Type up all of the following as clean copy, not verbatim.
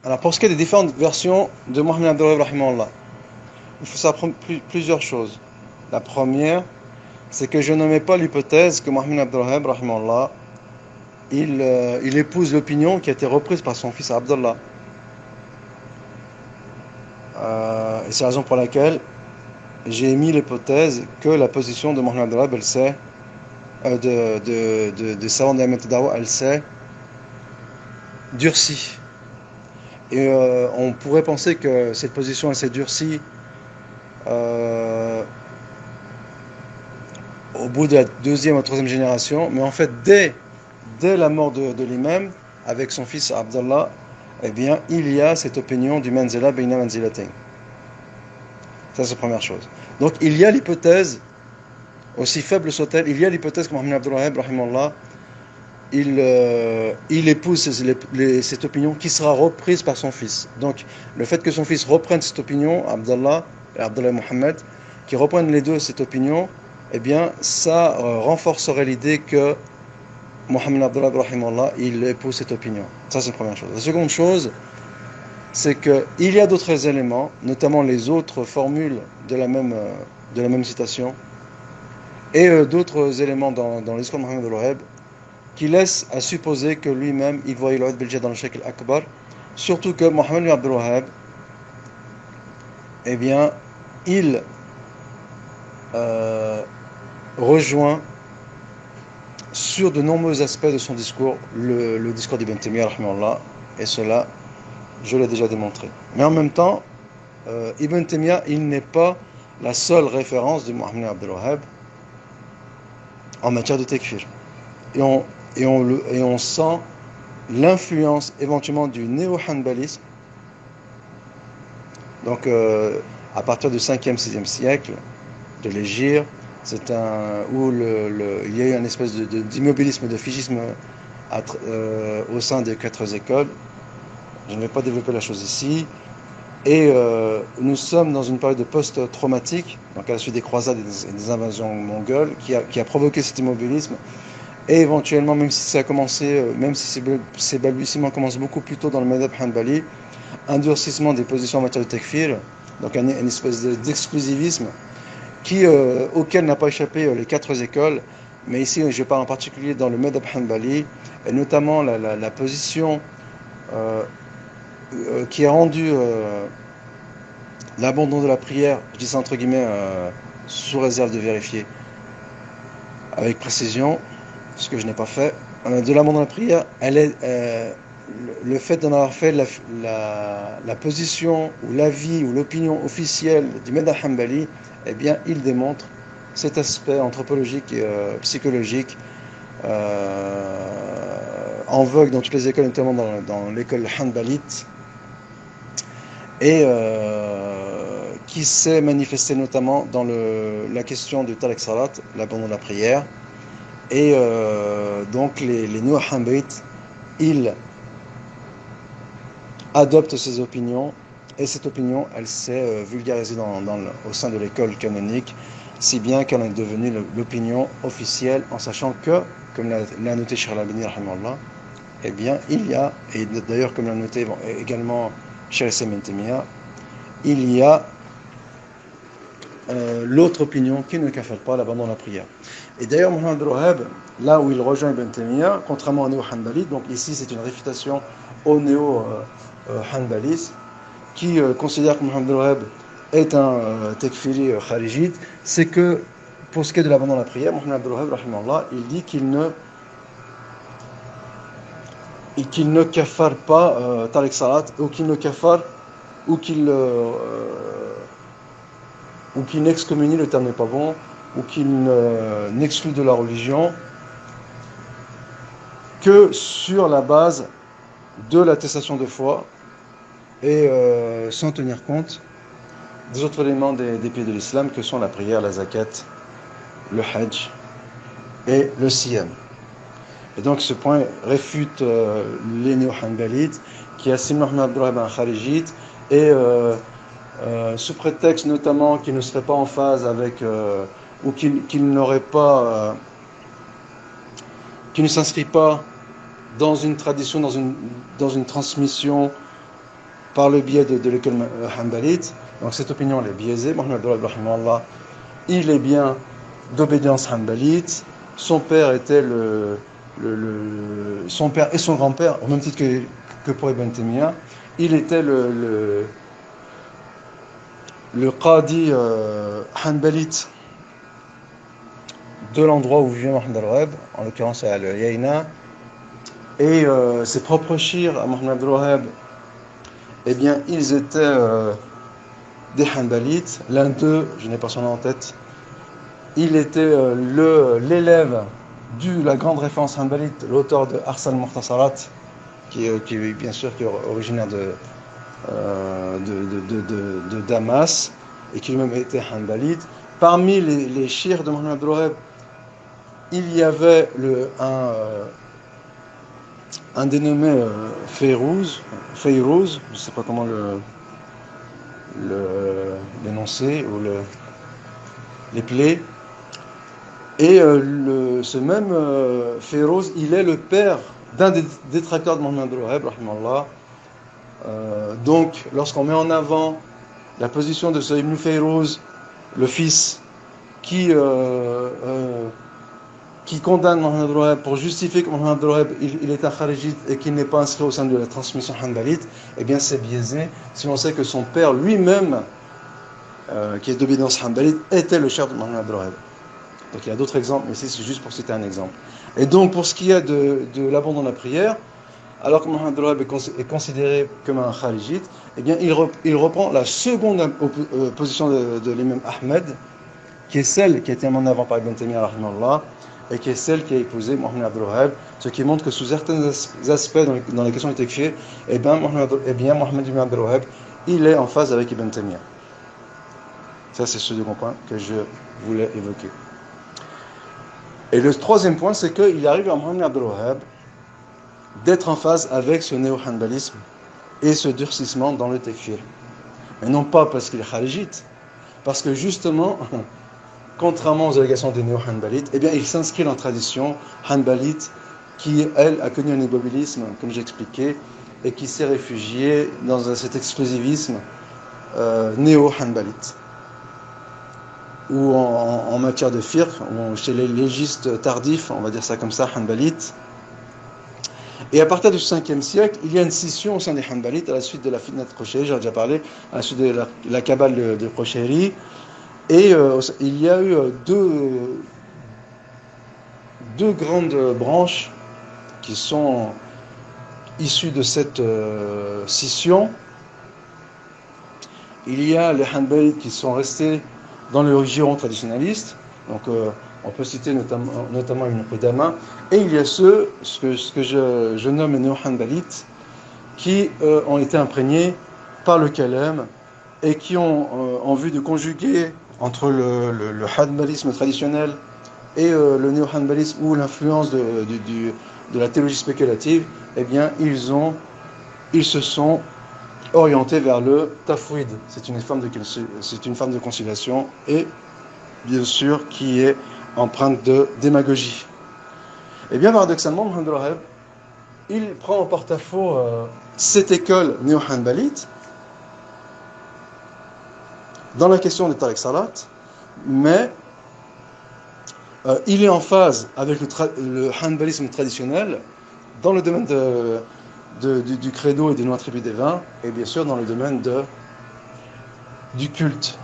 Alors pour ce qui est des différentes versions de Mohammed Abdul-Wahhab rahimahullah, il faut savoir plusieurs choses. La première, c'est que je ne mets pas l'hypothèse que Mohammed Abdul-Wahhab rahimahullah, il épouse l'opinion qui a été reprise par son fils Abdullah. Et c'est la raison pour laquelle j'ai émis l'hypothèse que la position de Mohammed Abdul-Wahhab, elle s'est de savants de la Dawa, elle s'est durcie. Et on pourrait penser que cette position elle s'est durcie au bout de la deuxième ou troisième génération, mais en fait dès la mort de l'imam, avec son fils Abdallah, eh bien il y a cette opinion du manzila bayna manzilatayn. Ça c'est la première chose. Donc il y a l'hypothèse, aussi faible soit-elle, il y a l'hypothèse que Mohammed Abdul-Wahhab rahimahullah, il épouse cette opinion qui sera reprise par son fils. Donc le fait que son fils reprenne cette opinion, Abdallah et Abdallah Mohammed, qui reprennent les deux cette opinion, eh bien ça renforcerait l'idée que Mohammed Abdullah rahimahullah, il épouse cette opinion. Ça c'est la première chose. La seconde chose, c'est qu'il y a d'autres éléments, notamment les autres formules de la même citation, et d'autres éléments dans le discours de Mohammed Abdul-Wahhab, qui laisse à supposer que lui-même, il voyait l'Oud Bilja dans le Sheikh al-Akbar, surtout que Mohammed Abdul-Wahhab, eh bien, il rejoint sur de nombreux aspects de son discours le discours d'Ibn Taymiyyah, et cela, je l'ai déjà démontré. Mais en même temps, Ibn Taymiyyah, il n'est pas la seule référence de Mohammed Abdul-Wahhab en matière de takfir. Et on sent l'influence éventuellement du néo-hanbalisme, donc à partir du 5e, 6e siècle, de l'Hégire, où il y a eu une espèce d'immobilisme, de figisme au sein des quatre écoles. Je ne vais pas développer la chose ici. Et nous sommes dans une période de post-traumatique, donc à la suite des croisades et des invasions mongoles, qui a provoqué cet immobilisme. Et éventuellement, même si ça a commencé, même si ces balbutiements commencent beaucoup plus tôt dans le madhab hanbali, un durcissement des positions en matière de takfir, donc une espèce d'exclusivisme auquel n'a pas échappé les quatre écoles, mais ici je parle en particulier dans le madhab hanbali, et notamment la position qui a rendu l'abandon de la prière, je dis ça entre guillemets sous réserve de vérifier avec précision, ce que je n'ai pas fait, de l'abandon de la prière, elle est le fait d'en avoir fait la position ou l'avis ou l'opinion officielle du madhab hanbali, eh bien il démontre cet aspect anthropologique et psychologique en vogue dans toutes les écoles, notamment dans l'école hanbalite, et qui s'est manifesté notamment dans la question du Tarek Salat, l'abandon de la prière. Et donc les néo-hanbalites, ils adoptent ces opinions, et cette opinion, elle s'est vulgarisée au sein de l'école canonique, si bien qu'elle est devenue l'opinion officielle, en sachant que, comme l'a noté Cheikh Al-Albani rahimahullah, eh bien il y a, et d'ailleurs comme l'a noté également Cheikh Ibn Taymiyyah, il y a l'autre opinion qui ne kafir pas l'abandon de la prière. Et d'ailleurs Mohammed Abdul-Wahhab, là où il rejoint Ibn Taymiyyah, contrairement aux néo-hanbalites, donc ici c'est une réfutation aux néo-hanbalites, qui considèrent que Mohammed Abdul-Wahhab est un takfiri kharijite, c'est que pour ce qui est de l'abandon de la prière, Mohammed Abdul-Wahhab rahimahullah, il dit qu'il ne kafar pas Tariq Salat, ou qu'il ne kafar, ou qu'il n'excommunie, le terme n'est pas bon, ou qu'il n'exclut de la religion que sur la base de l'attestation de foi et sans tenir compte des autres éléments des piliers de l'islam que sont la prière, la zakat, le hajj et le siyam. Et donc ce point réfute les néo-hanbalites qui assimilent Mohammed Abdul-Wahhab un kharijite, et sous prétexte notamment qu'il ne serait pas en phase avec ou qu'il n'aurait pas qu'il ne s'inscrit pas dans une tradition, dans une transmission par le biais de l'école hanbalite. Donc cette opinion elle est biaisée. Mohamed Abdul Wahhab, il est bien d'obédience hanbalite. Son père était son père et son grand-père, au même titre que pour Ibn Taymiyyah, il était le qadi hanbalite de l'endroit où vivait Mohamed Al-Wahhab, en l'occurrence à Al-Yaina. Et ses propres chirs à Mohamed Abdul Wahhab, eh bien, ils étaient des hanbalites. L'un d'eux, je n'ai pas son nom en tête, il était l'élève de la grande référence hanbalite, l'auteur de Ars al-Mukhtasarat, qui est bien sûr qui est originaire de Damas, et qui lui-même était hanbalite. Parmi les chirs de Mohamed Abdul Wahhab, il y avait un dénommé Fayrouz, je ne sais pas comment l'énoncer ou l'épeler. Et ce même Fayrouz, il est le père d'un des détracteurs de Mohamed Abdul Wahhab, rahimallah. Donc, lorsqu'on met en avant la position de ce Ibn Fayrouz, le fils, qui condamne Mohamed Abdul Wahhab pour justifier que Mohamed Abdul Wahhab il est un kharijite et qu'il n'est pas inscrit au sein de la transmission hanbalite, eh bien c'est biaisé si on sait que son père lui-même, qui est d'obédience hanbalite, était le cheikh de Mohamed Abdul Wahhab. Donc il y a d'autres exemples, mais ici c'est juste pour citer un exemple. Et donc pour ce qui est de l'abandon de la prière, alors que Mohamed Abdul Wahhab est considéré comme un kharijite, eh bien il reprend la seconde position de l'imam Ahmed, qui est celle qui a été mise en avant par Ibn Taymiyyah rahimahullah, et qui est celle qui a épousé Mohamed Abdul Wahhab, ce qui montre que sous certains aspects dans les questions du takfir, eh bien Mohamed ibn Abdul Wahhab, il est en phase avec Ibn Taymiyyah. Ça c'est ce second point que je voulais évoquer. Et le troisième point, c'est qu'il arrive à Mohamed Abdul Wahhab d'être en phase avec ce néo-hanbalisme et ce durcissement dans le takfir. Mais non pas parce qu'il est kharijite, parce que justement, contrairement aux allégations des néo-hanbalites, eh bien, il s'inscrit dans la tradition hanbalite qui, elle, a connu un immobilisme, comme j'ai expliqué, et qui s'est réfugiée dans cet exclusivisme néo-hanbalite. Ou en matière de fiqh, ou chez les légistes tardifs, on va dire ça comme ça, hanbalites. Et à partir du 5e siècle, il y a une scission au sein des hanbalites à la suite de la fitna de Qushayri, j'ai déjà parlé, à la suite de la cabale de Qushayri. Et il y a eu deux grandes branches qui sont issues de cette scission. Il y a les hanbalites qui sont restés dans le giron traditionnaliste, donc on peut citer notamment Ibn Qudama, et il y a ce que je nomme les néo-hanbalites qui ont été imprégnés par le kalem et qui ont en vue de conjuguer entre le hanbalisme traditionnel et le néo-hanbalisme ou l'influence de la théologie spéculative, eh bien ils se sont orientés vers le tafwid. C'est une forme de conciliation et bien sûr qui est empreinte de démagogie. Et bien paradoxalement, Mohamed Abdul Wahhab, il prend en porte-à-faux cette école néo-hanbalite dans la question des tariq salat, mais il est en phase avec le hanbalisme traditionnel dans le domaine du credo et des noms attribués des vins, et bien sûr dans le domaine du culte.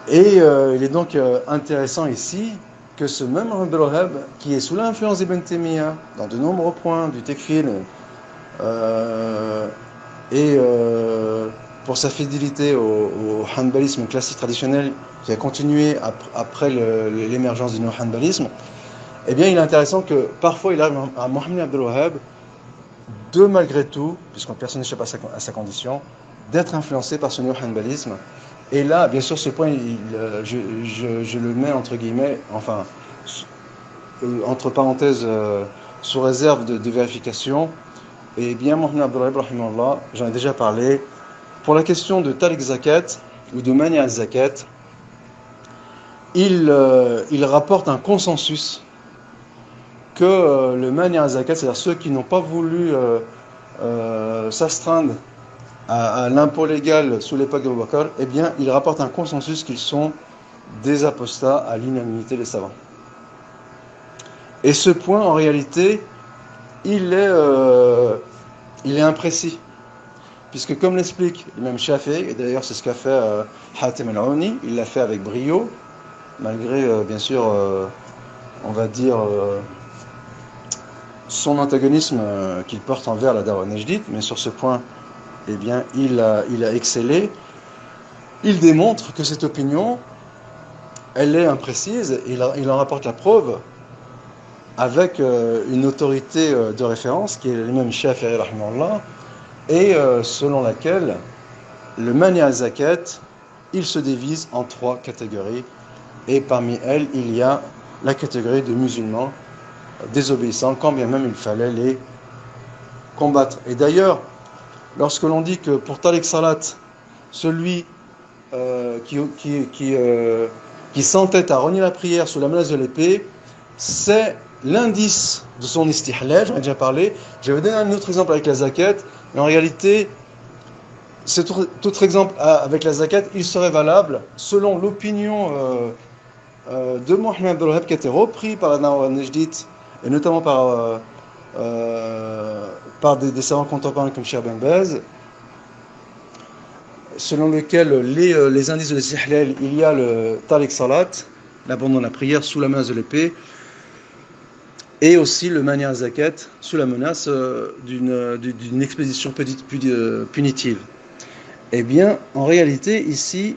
Et il est donc intéressant ici que ce même Mohamed Abdul Wahhab, qui est sous l'influence d'Ibn Taymiyyah dans de nombreux points du takfir, pour sa fidélité au hanbalisme classique traditionnel qui a continué après l'émergence du néo-hanbalisme, eh bien il est intéressant que parfois il arrive à Mohamed Abdul Wahhab de malgré tout, puisque personne n'échappe à sa condition, d'être influencé par ce néo-hanbalisme. Et là, bien sûr, ce point, je le mets entre guillemets, enfin, entre parenthèses, sous réserve de vérification. Et bien, Mohamed Abdul Wahhab, rahimahullah, j'en ai déjà parlé, pour la question de tariq zakat ou de mania zakat, il rapporte un consensus que le mania zakat, c'est-à-dire ceux qui n'ont pas voulu s'astreindre à l'impôt légal sous l'époque d'Abou Bakr, eh bien, il rapporte un consensus qu'ils sont des apostats à l'unanimité des savants. Et ce point, en réalité, il est imprécis. Puisque comme l'explique le même Shafi'i, et d'ailleurs c'est ce qu'a fait Hatim al-Auni, il l'a fait avec brio, malgré bien sûr, on va dire, son antagonisme qu'il porte envers la Dawa najdite, mais sur ce point, eh bien, il a excellé. Il démontre que cette opinion, elle est imprécise, il en rapporte la preuve avec une autorité de référence, qui est l'imam Shafi'i, rahimahullah, et selon laquelle le mani al-zakat, il se divise en 3 catégories, et parmi elles, il y a la catégorie de musulmans désobéissants, quand bien même il fallait les combattre. Et d'ailleurs, lorsque l'on dit que pour Tariq Salat, celui qui s'entête à renier la prière sous la menace de l'épée, c'est l'indice de son istihlal, j'en ai déjà parlé. Je vais donner un autre exemple avec la zakat, mais en réalité, cet autre exemple avec la zakat, il serait valable selon l'opinion de Mohamed Abdel Wahhab, qui a été repris par la Dawa najdite, et notamment par des savants contemporains comme Cheikh Ben Baz, selon lequel les indices de l'istihlal, il y a le tariq salat, l'abandon de la prière sous la menace de l'épée, et aussi le mani al-zakat sous la menace d'une expédition punitive. Eh bien, en réalité, ici,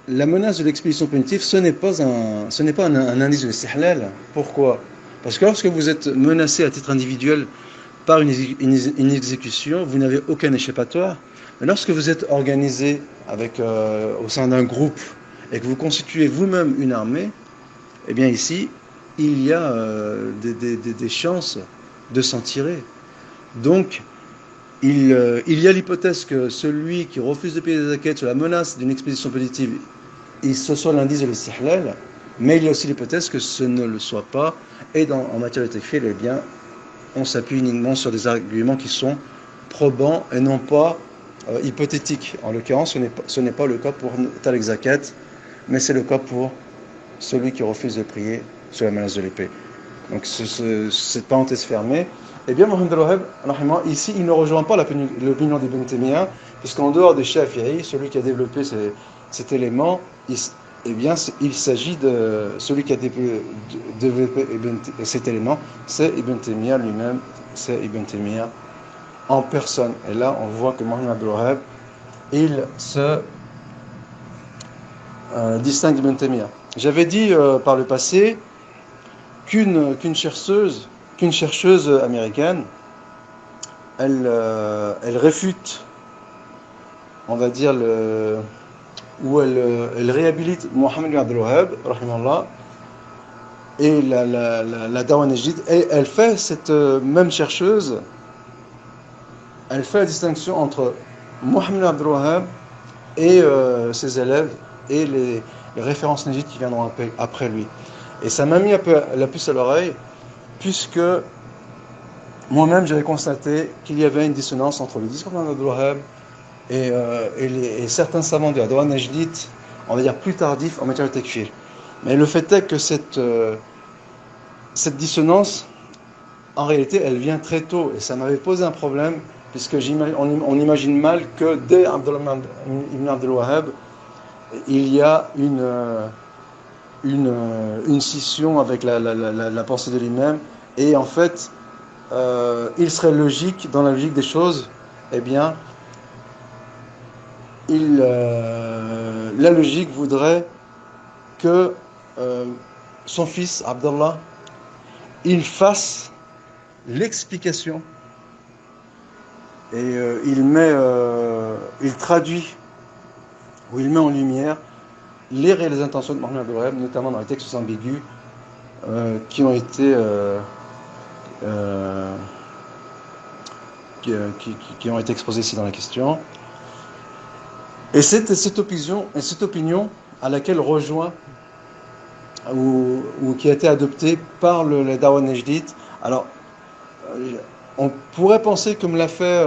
la menace de l'expédition punitive, ce n'est pas un indice de l'istihlal. Pourquoi ? Parce que lorsque vous êtes menacé à titre individuel par une exécution, vous n'avez aucun échappatoire. Mais lorsque vous êtes organisé au sein d'un groupe et que vous constituez vous-même une armée, eh bien ici, il y a des chances de s'en tirer. Donc, il y a l'hypothèse que celui qui refuse de payer des zakat sur la menace d'une expédition punitive, ce soit l'indice de l'istihlal, mais il y a aussi l'hypothèse que ce ne le soit pas. Et en matière de takfir, eh bien, on s'appuie uniquement sur des arguments qui sont probants et non pas hypothétiques. En l'occurrence, ce n'est pas le cas pour Tariq Zakat, mais c'est le cas pour celui qui refuse de prier sur la menace de l'épée. Donc cette parenthèse fermée. Eh bien, Mohamed Al-Wahhab, ici, il ne rejoint pas l'opinion d'Ibn Taymiyyah, puisqu'en dehors des Shafi'i, celui qui a développé cet élément, eh bien, il s'agit de celui qui a développé cet élément, c'est Ibn Taymiyyah lui-même, c'est Ibn Taymiyyah en personne. Et là, on voit que Mohamed Al-Wahhab, il se distingue d'Ibn Taymiyyah. J'avais dit par le passé qu'une chercheuse américaine, elle réfute, on va dire, elle réhabilite Mohamed Abdel Wahhab, rahimahullah, et la Dawa najdite, et elle fait, cette même chercheuse, elle fait la distinction entre Mohamed Abdel Wahhab et ses élèves et les références najdites qui viendront après lui. Et ça m'a mis un peu la puce à l'oreille, puisque moi-même j'avais constaté qu'il y avait une dissonance entre le discours d'Abdel Wahhab et certains savants de la Dawa najdite, on va dire plus tardifs en matière de takfir. Mais le fait est que cette dissonance, en réalité, elle vient très tôt, et ça m'avait posé un problème, puisque on imagine mal que dès Ibn Abdel Wahhab, il y a une scission avec la pensée de l'imam, et en fait, il serait logique, dans la logique des choses, eh bien, la logique voudrait que son fils, Abdallah, il fasse l'explication, et il traduit, ou il met en lumière les réelles intentions de Mohamed Abdel Wahhab, notamment dans les textes ambigus qui ont été exposés ici dans la question. Et c'est cette opinion à laquelle rejoint ou qui a été adoptée par la Dawa najdite. Alors, On pourrait penser, comme l'a fait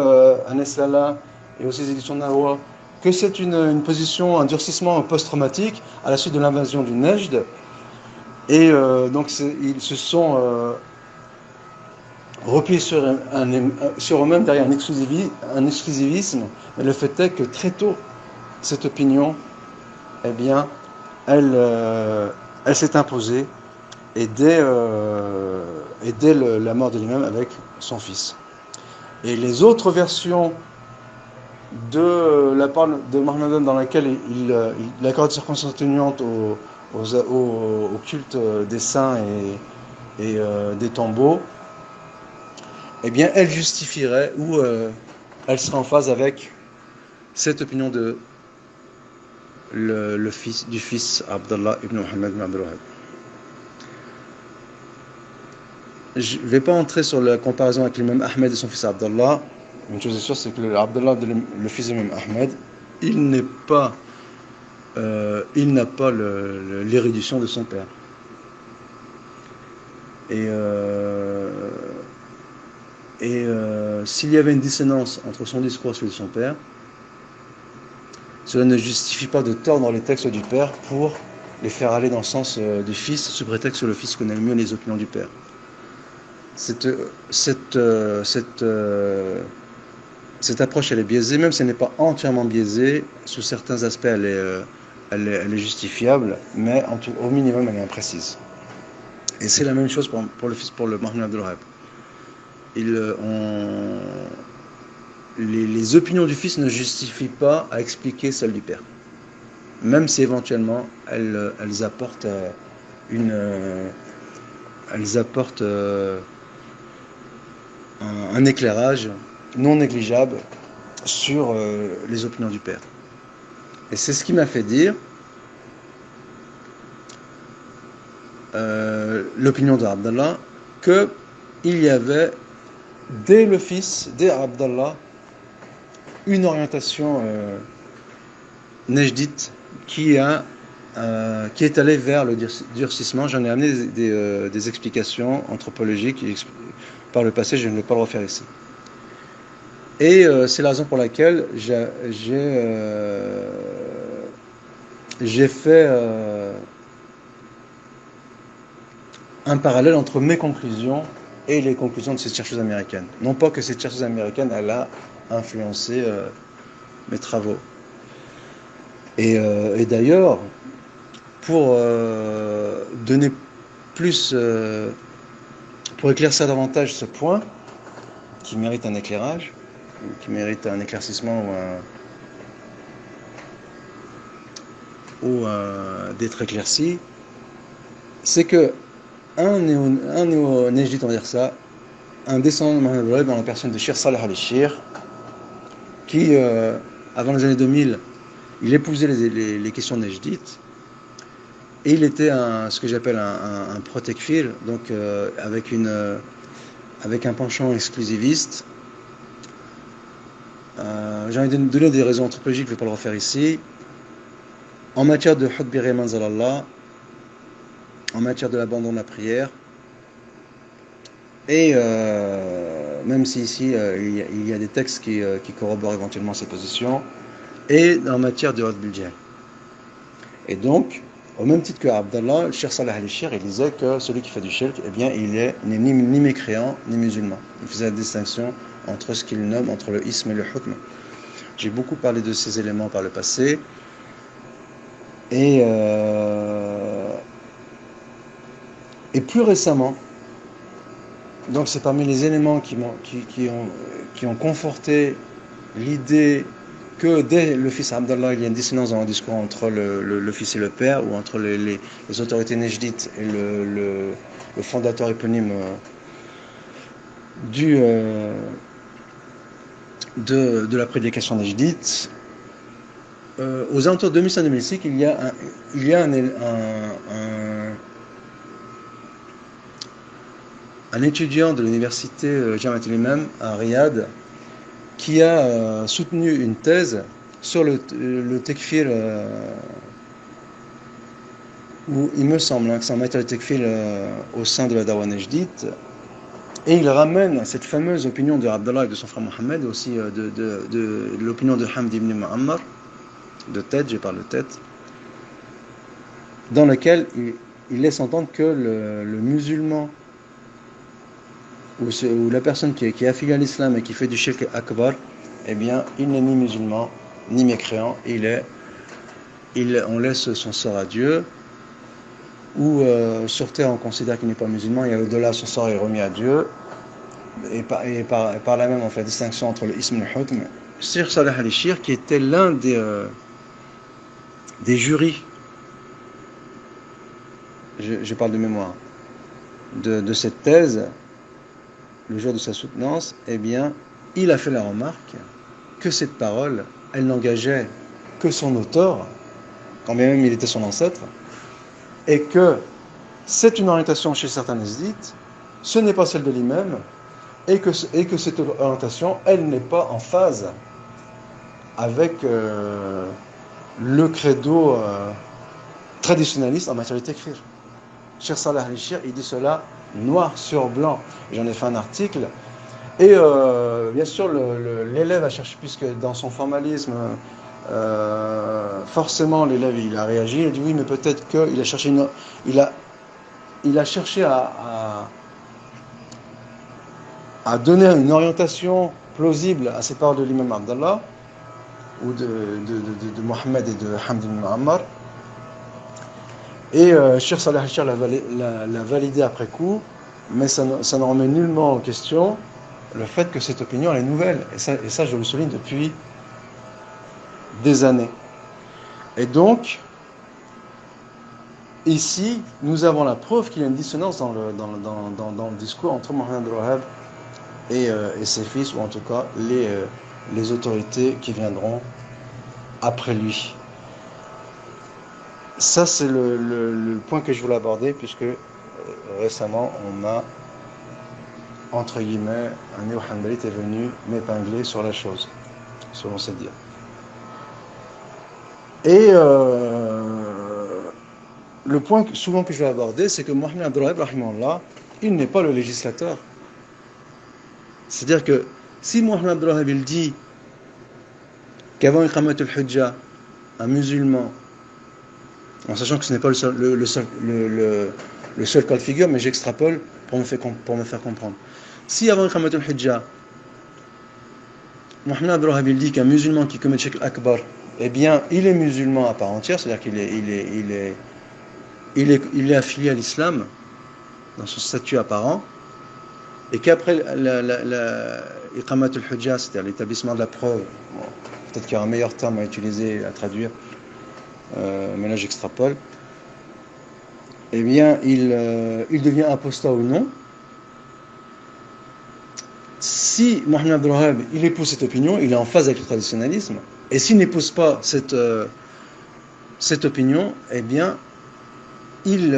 Anas Lalla et aussi les éditions Nawa, que c'est une position, un durcissement post-traumatique à la suite de l'invasion du Nejd. Et donc ils se sont repliés sur eux-mêmes derrière un exclusivisme. Mais le fait est que très tôt, cette opinion, eh bien, elle s'est imposée et dès la mort de l'imam avec son fils. Et les autres versions de la parole de Mohammedan dans laquelle il accorde circonstances atténuantes au culte des saints et des tombeaux, eh bien, elle justifierait ou elle serait en phase avec cette opinion de du fils Abdallah ibn Muhammad ibn Abdul Wahhab. Je ne vais pas entrer sur la comparaison avec l'imam Ahmed et son fils Abdallah. Une chose est sûre, c'est que Abdallah, le fils de l'imam Ahmed, il n'a pas l'érudition de son père. Et s'il y avait une dissonance entre son discours et celui de son père, cela ne justifie pas de tordre les textes du père pour les faire aller dans le sens du fils, sous prétexte que le fils connaît mieux les opinions du père. Cette approche, elle est biaisée, même si elle n'est pas entièrement biaisée. Sous certains aspects, elle est justifiable, mais au minimum, elle est imprécise. Et c'est la même chose pour le fils, pour le Mohammed Abdul Wahhab. Les opinions du fils ne justifient pas à expliquer celles du père, même si éventuellement elles apportent un éclairage non négligeable sur les opinions du père. Et c'est ce qui m'a fait dire l'opinion d'Abdallah qu'il y avait dès le fils, dès Abdallah, une orientation nejdite qui est allée vers le durcissement. J'en ai amené des explications anthropologiques par le passé, je ne vais pas le refaire ici. Et c'est la raison pour laquelle j'ai fait un parallèle entre mes conclusions et les conclusions de cette chercheuse américaine. Non pas que cette chercheuse américaine, elle a influencé mes travaux. Et d'ailleurs, pour donner plus, pour éclaircir davantage ce point, qui mérite un éclairage, qui mérite un éclaircissement ou d'être éclairci, c'est que un néo-néjite, on va dire ça, un descendant de Mohammed Wahhab dans la personne de Shir Saleh al-Shir, qui, avant les années 2000, il épousait les questions nejdites, et il était ce que j'appelle un pro-tekfir, donc avec un penchant exclusiviste. J'ai envie de donner des raisons anthropologiques, je ne vais pas le refaire ici. En matière de Hubbi Manzalallah, en matière de l'abandon de la prière, et même si ici il y a des textes qui corroborent éventuellement ces positions, et en matière de Hud Biljah. Et donc, au même titre que Abdallah, le Cheikh Saleh al-Shir, il disait que celui qui fait du shirk, eh bien, il n'est ni mécréant, ni musulman. Il faisait la distinction entre ce qu'il nomme, entre le ism et le hukm. J'ai beaucoup parlé de ces éléments par le passé. Et plus récemment, donc c'est parmi les éléments qui ont conforté l'idée que dès le fils Abdallah, il y a une dissonance dans le discours entre le fils et le père, ou entre les autorités nejdites et le fondateur éponyme de la prédication nejdite. Aux alentours de 2005-2006, il y a un étudiant de l'université Jamiat al-Imam à Riyad qui a soutenu une thèse sur le tekfir, où il me semble que c'est en matière de tekfir au sein de la Dawa nejdite, Et il ramène cette fameuse opinion de Abdallah et de son frère Mohammed, aussi de l'opinion de Hamd ibn Mu'ammar, de tête, je parle de tête, dans laquelle il laisse entendre que le musulman ou la personne qui est affiliée à l'islam et qui fait du shirk akbar, eh bien, il n'est ni musulman, ni mécréant, on laisse son sort à Dieu, ou sur terre on considère qu'il n'est pas musulman, et au-delà son sort est remis à Dieu, et par là même on fait la distinction entre le ism et le hukm. Cheikh Saleh al-Shir, qui était l'un des jurys, je parle de mémoire, de cette thèse, le jour de sa soutenance, eh bien, il a fait la remarque que cette parole, elle n'engageait que son auteur, quand bien même il était son ancêtre, et que c'est une orientation chez certains hésdites, ce n'est pas celle de l'imam, et que cette orientation, elle n'est pas en phase avec le credo traditionnaliste en matière d'écrire. Cheikh Saleh al-Shir, il dit cela noir sur blanc. J'en ai fait un article. Et bien sûr, l'élève a cherché, puisque dans son formalisme, forcément l'élève il a réagi, il a dit oui, mais peut-être qu'il a cherché il a cherché à donner une orientation plausible à ces paroles de l'imam Abdallah, ou de Mohammed et de Hamd ibn Mu'ammar. Et Cheikh Saleh al-Shir l'a validé après coup, mais ça ne remet nullement en question le fait que cette opinion elle est nouvelle. Et ça, je le souligne depuis des années. Et donc, ici, nous avons la preuve qu'il y a une dissonance dans le discours entre Mohammed Abdul Wahhab et ses fils, ou en tout cas les autorités qui viendront après lui. Ça, c'est le point que je voulais aborder, puisque récemment, on a, entre guillemets, un néo-hanbalite est venu m'épingler sur la chose, selon ses dires. Et le point souvent que je vais aborder, c'est que Mohammed Abdul Wahhab, rahimahullah, il n'est pas le législateur. C'est-à-dire que si Mohammed Abdul Wahhab il dit qu'avant Iqamat al-Hujja, un musulman, en sachant que ce n'est pas le seul cas de figure, mais j'extrapole pour me faire comprendre. Si avant Iqamat al-Hujja, Mohammed Abdul Wahhab il dit qu'un musulman qui commet shirk akbar, eh bien, il est musulman à part entière, c'est-à-dire qu'il est affilié à l'islam dans son statut apparent, et qu'après Iqamat al-Hujja, c'est-à-dire l'établissement de la preuve, bon, peut-être qu'il y a un meilleur terme à utiliser, à traduire, mais là j'extrapole, eh bien il devient apostat ou non. Si Mohammed Abdul Wahhab il épouse cette opinion, il est en phase avec le traditionnalisme, et s'il n'épouse pas cette opinion, eh bien il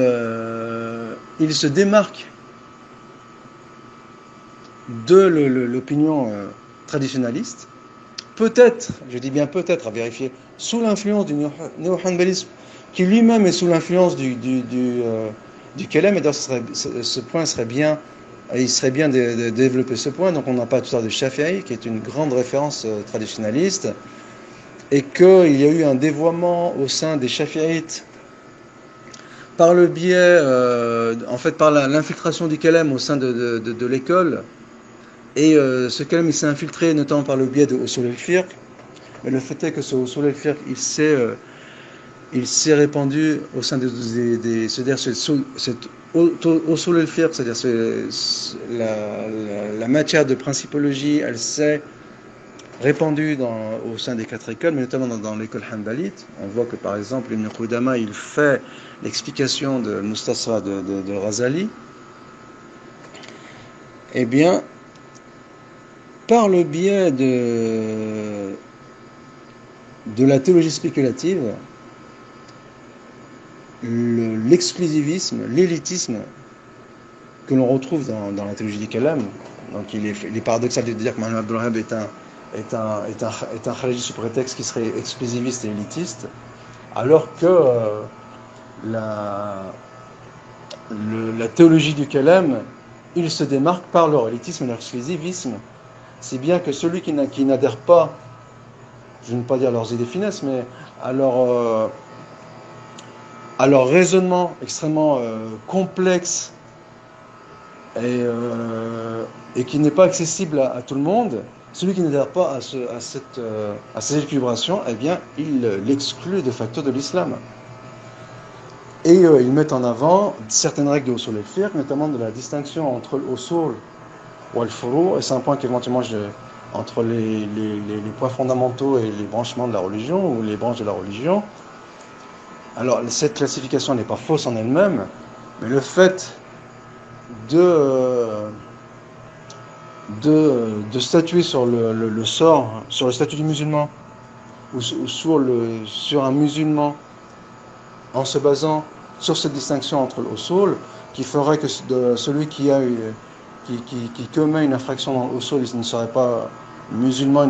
se démarque de l'opinion traditionnaliste, peut-être, je dis bien peut-être, à vérifier, sous l'influence du néo-hanbalisme, qui lui-même est sous l'influence du kalam, et d'ailleurs ce point serait bien, il serait bien de développer ce point. Donc on n'a pas tout ça de Shafi'i, qui est une grande référence traditionnaliste, et qu'il y a eu un dévoiement au sein des Shafi'ites par le biais, en fait par l'infiltration du kalam au sein de l'école. Et ce kalam il s'est infiltré notamment par le biais de Usul al-Fiqh. Mais le fait est que ce Usul al-Fiqh il s'est répandu au sein c'est-à-dire cet Usul al-Fiqh, c'est-à-dire la matière de principologie, elle s'est répandue au sein des 4 écoles, mais notamment dans l'école hanbalite. On voit que par exemple Ibn Qudama il fait l'explication de Mustasra de Razali. Eh bien, par le biais de la théologie spéculative, l'exclusivisme, l'élitisme que l'on retrouve dans la théologie du kalam, donc il est paradoxal de dire que Mohammed Abdul Wahhab est un khariji sous prétexte qui serait exclusiviste et élitiste, alors que la théologie du kalam ils se démarquent par leur élitisme et leur exclusivisme. C'est bien que celui qui n'adhère pas, je ne veux pas dire leurs idées finesses, mais à leur raisonnement extrêmement complexe et qui n'est pas accessible à tout le monde, celui qui n'adhère pas à ces équilibrations, eh bien, il l'exclut de facto de l'islam. Et ils mettent en avant certaines règles de usul al-fiqh, notamment de la distinction entre l'usul ou al-furu', et c'est un point qu'éventuellement entre les points fondamentaux et les branchements de la religion, ou les branches de la religion. Alors, cette classification n'est pas fausse en elle-même, mais le fait de statuer sur le sort, sur le statut du musulman, ou sur un musulman, en se basant sur cette distinction entre l'usul, qui ferait que celui qui commet une infraction dans l'usul, il ne serait pas musulman et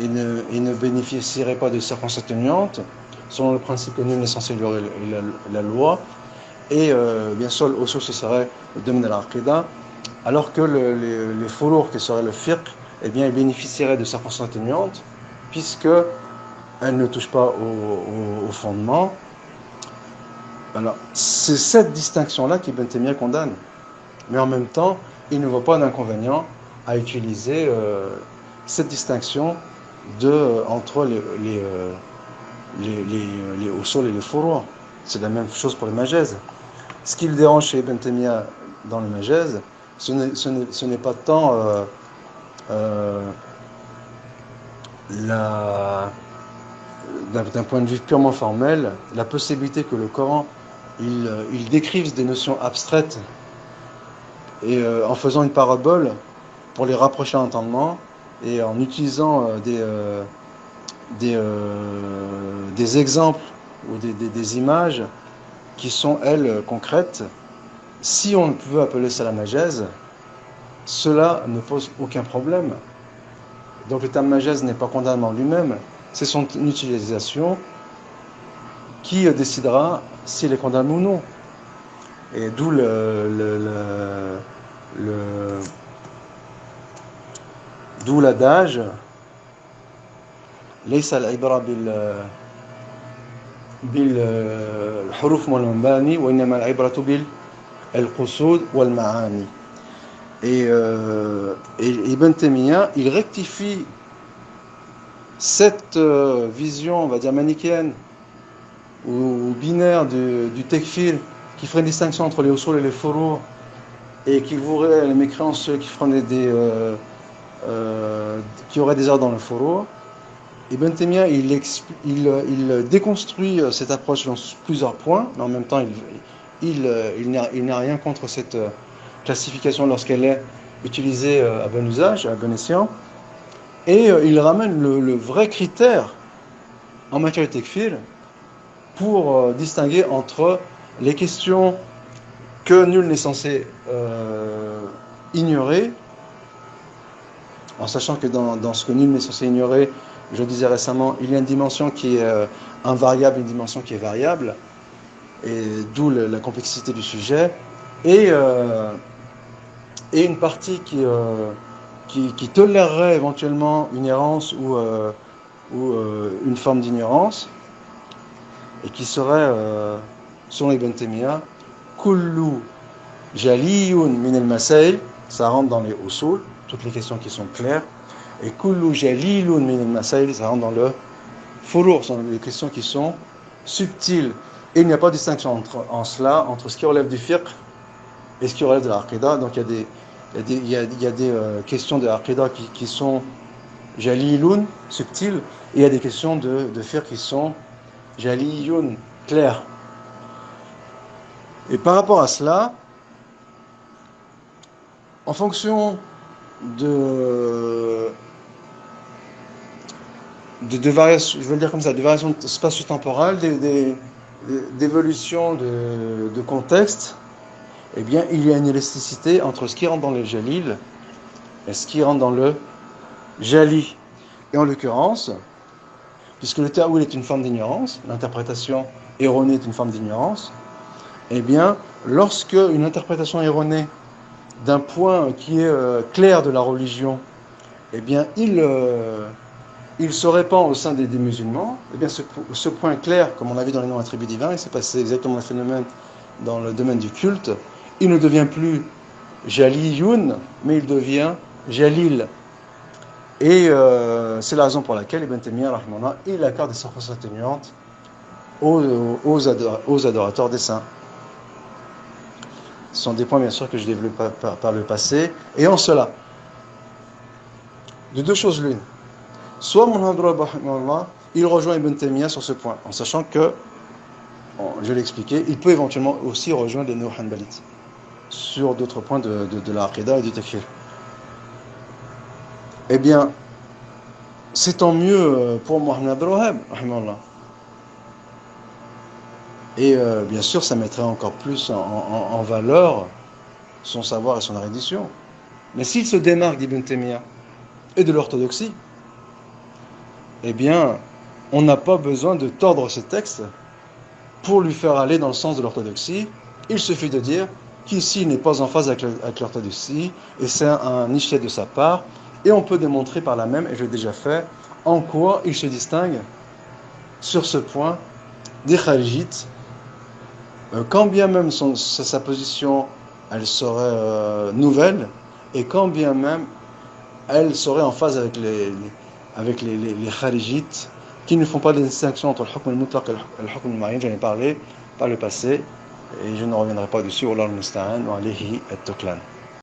ne bénéficierait pas de circonstances atténuantes, selon le principe que nul n'est censé ignorer la loi. Et bien sûr, l'usul, ce serait le domaine de l'aqida, alors que les furu', qui serait le fiqh, eh bien, ils bénéficieraient de circonstances atténuantes, puisqu'elles ne touchent pas au fondement. Alors, c'est cette distinction-là qu'Ibn Taymiyyah condamne. Mais en même temps, il ne voit pas d'inconvénient à utiliser cette distinction entre les usul et les furu'. C'est la même chose pour les majaz. Ce qui le dérange chez Ibn Taymiyyah dans le majaz, ce n'est pas tant d'un point de vue purement formel, la possibilité que le Coran il décrive des notions abstraites et en faisant une parabole pour les rapprocher à l'entendement et en utilisant des exemples ou des images qui sont, elles, concrètes. Si on peut appeler ça la majaz, cela ne pose aucun problème. Donc le terme majaz n'est pas condamné en lui-même, c'est son utilisation qui décidera s'il est condamné ou non. Et d'où l'adage ليس العبرة بالحروف والمباني وإنما العبرة بالقصود والمعاني. Et Ibn Taymiyyah, il rectifie cette vision, on va dire manichéenne ou binaire du tekfir, qui ferait une distinction entre les usul et les furu', et qui vouerait les mécréants ceux qui feraient qui auraient des ordres dans le furu'. Ibn Taymiyyah, il déconstruit cette approche dans plusieurs points, mais en même temps, il n'a rien contre cette classification lorsqu'elle est utilisée à bon usage, à bon escient. Et il ramène le vrai critère en matière de tekfir pour distinguer entre les questions que nul n'est censé ignorer, en sachant que dans ce que nul n'est censé ignorer, je disais récemment, il y a une dimension qui est invariable, une dimension qui est variable, et d'où la complexité du sujet, et une partie qui tolérerait éventuellement une errance ou une forme d'ignorance, et qui serait, selon Ibn Taymiyyah, kullu jaliyun min al-masail, ça rentre dans les usul, toutes les questions qui sont claires, et kullu jalilun min al-masail, ça rentre dans le furu', ce sont les questions qui sont subtiles. Et il n'y a pas de distinction entre ce qui relève du fiqh et ce qui relève de l'aqida. Donc il y a des questions de l'aqida qui sont jalilun, subtiles, et il y a des questions de fiqh qui sont jaliyun, claires. Et par rapport à cela, en fonction de variations, je veux le dire comme ça, de variations spatio-temporelles, d'évolution de contexte, eh bien, il y a une élasticité entre ce qui rentre dans le jalil et ce qui rentre dans le jali. Et en l'occurrence, puisque le ta'wil est une forme d'ignorance, l'interprétation erronée est une forme d'ignorance, eh bien, lorsque une interprétation erronée d'un point qui est clair de la religion, eh bien, il se répand au sein des musulmans. Eh bien, ce point clair, comme on l'a vu dans les noms attributs divins, il s'est passé exactement le phénomène dans le domaine du culte. Il ne devient plus Jaliyun, mais il devient Jalil. Et c'est la raison pour laquelle Ibn Taymiyyah, il accorde des circonstances atténuantes aux adorateurs des saints. Ce sont des points, bien sûr, que je développe par le passé. Et en cela, de deux choses l'une. Soit Muhammad Rahimahullah, il rejoint Ibn Taymiyyah sur ce point, en sachant que, je l'ai expliqué, il peut éventuellement aussi rejoindre les néo-hanbalites sur d'autres points de la Aqidah et du Takfir. Eh bien, c'est tant mieux pour Muhammad Abdul Wahhab, rahimahullah. Et bien sûr, ça mettrait encore plus en valeur son savoir et son érudition. Mais s'il se démarque d'Ibn Taymiyyah et de l'orthodoxie, eh bien, on n'a pas besoin de tordre ce texte pour lui faire aller dans le sens de l'orthodoxie. Il suffit de dire qu'ici il n'est pas en phase avec l'orthodoxie, et c'est un ijtihad de sa part, et on peut démontrer par là même, et je l'ai déjà fait, en quoi il se distingue sur ce point des kharijites, quand bien même sa position elle serait nouvelle, et quand bien même elle serait en phase avec les kharijites qui ne font pas de distinction entre le hukm al-mutlaq et le hukm al-mu'ayyan. J'en ai parlé par le passé et je ne reviendrai pas dessus. Wallahu al-musta'an wa alayhi at-tuklan.